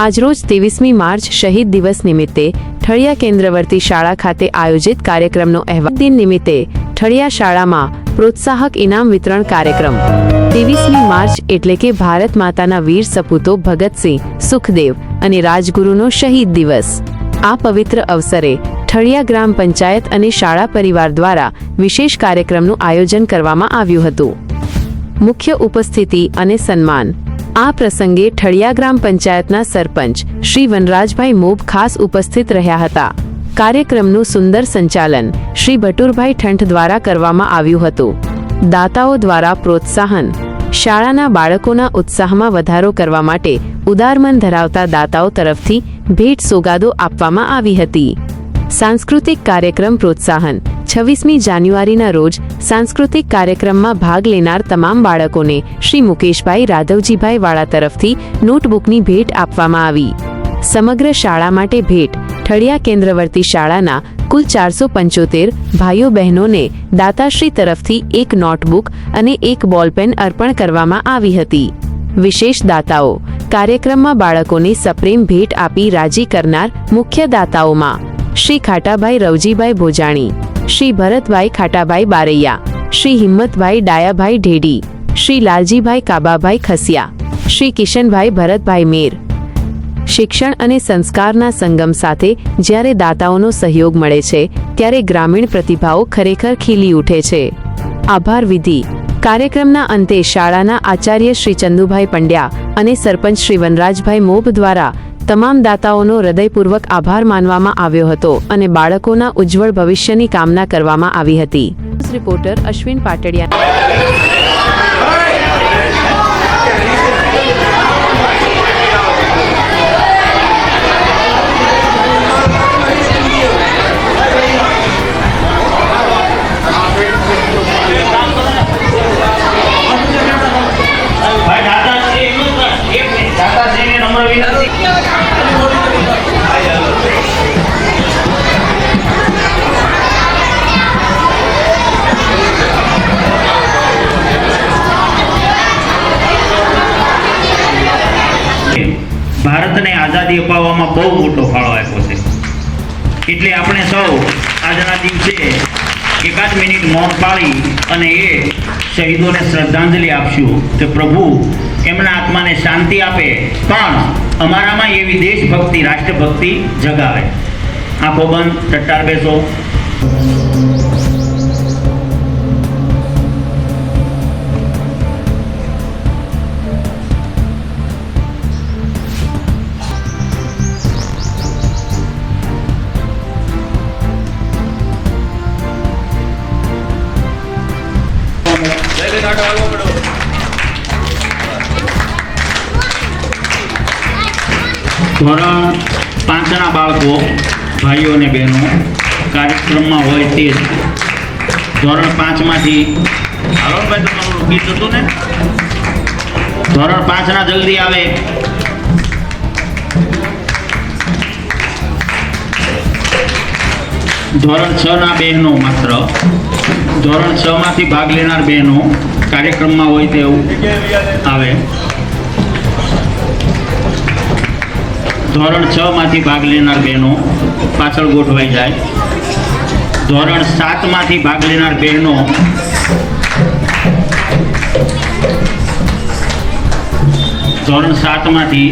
આજરોજ 23મી માર્ચ શહીદ દિવસ નિમિત્તે ઠળિયા કેન્દ્રવર્તી શાળા ખાતે આયોજિત કાર્યક્રમનો અહેવાલ દિન નિમિત્તે ઠળિયા શાળામાં પ્રોત્સાહક ઇનામ વિતરણ કાર્યક્રમ 23મી માર્ચ એટલે કે ભારત માતાના વીર સપૂતો ભગતસિંહ, સુખદેવ અને રાજગુરુનો શહીદ દિવસ। આ પવિત્ર અવસરે ઠળિયા ગ્રામ પંચાયત અને શાળા પરિવાર દ્વારા વિશેષ કાર્યક્રમનું આયોજન કરવામાં આવ્યું હતું। મુખ્ય ઉપસ્થિતિ અને સન્માન। આ પ્રસંગે ઠળિયા ગ્રામ પંચાયતના સરપંચ શ્રી વનરાજભાઈ મોબ ખાસ ઉપસ્થિત રહ્યા હતા। કાર્યક્રમનું સુંદર સંચાલન શ્રી ભટુરભાઈ ઠંઠ દ્વારા કરવામાં આવ્યું હતું। દાતાઓ દ્વારા પ્રોત્સાહન। શાળાના બાળકોના ઉત્સાહમાં વધારો કરવા માટે ઉદારમન ધરાવતા દાતાઓ તરફથી ભેટ સોગાદો આપવામાં આવી હતી। सांस्कृतिक कार्यक्रम प्रोत्साहन 26મી જાન્યુઆરીના રોજ सांस्कृतिक કાર્યક્રમમાં ભાગ લેનાર તમામ બાળકોને શ્રી મુકેશભાઈ રાધવજીભાઈ વાળા તરફથી નોટબુકની ભેટ આપવામાં આવી। સમગ્ર શાળા માટે ભેટ ઠળિયા કેન્દ્રવર્તી શાળાના કુલ 475 ભાઈઓ બહેનોને દાતાશ્રી તરફથી એક નોટબુક અને એક બોલપેન અર્પણ કરવામાં આવી હતી। વિશેષ દાતાઓ। કાર્યક્રમમાં બાળકોને સપ્રેમ ભેટ આપી રાજી કરનાર મુખ્ય દાતાઓમાં श्री खाटाभाई रवजीभाई भोजाणी, श्री भरतभाई खाटाभाई बारैया, श्री हिम्मतभाई डायाभाई ढेडी, श्री लालजीभाई काबाभाई खसिया, श्री किशनभाई भरतभाई मेर। शिक्षण અને સંસ્કારના સંગમ સાથે જ્યારે દાતાઓનો સહયોગ મળે છે ત્યારે ગ્રામીણ પ્રતિભાઓ ખરેખર ખીલી ઉઠે છે। આભાર વિધિ। કાર્યક્રમના અંતે શાળાના આચાર્ય શ્રી ચંદુભાઈ પંડ્યા અને સરપંચ શ્રી વનરાજભાઈ મોબ દ્વારા તમામ દાતાઓનો હૃદયપૂર્વક આભાર માનવામાં આવ્યો હતો અને બાળકોના ઉજ્જવળ ભવિષ્યની કામના કરવામાં આવી હતી। રિપોર્ટર અશ્વિન પાટડિયા। ભારતને આઝાદી અપાવવામાં બહુ મોટો ફાળો આપ્યો છે, એટલે આપણે સૌ આજના દિવસે એકાદ મિનિટ મૌન પાળી અને એ શહીદોને શ્રદ્ધાંજલિ આપશું કે પ્રભુ એમના આત્માને શાંતિ આપે, પણ અમારામાં એવી દેશભક્તિ, રાષ્ટ્રભક્તિ જગાવે। આંખો બંધ, ટટ્ટાર બેસો। ધોરણ 5ના બાળકો, ભાઈઓ અને બહેનો કાર્યક્રમમાં હોય તે જ ધોરણ 5માંથી હાલોભાઈ તમારું ગીત હતું ને, ધોરણ 5ના જલ્દી આવે। ધોરણ 6ના બહેનો માત્ર, ધોરણ 6માંથી ભાગ લેનાર બહેનો કાર્યક્રમમાં હોય તેવું આવે। ધોરણ 6માંથી ભાગ લેનાર બહેનો પાછળ ગોઠવાઈ જાય। ધોરણ 7માંથી ભાગ લેનાર બહેનો ધોરણ 7માંથી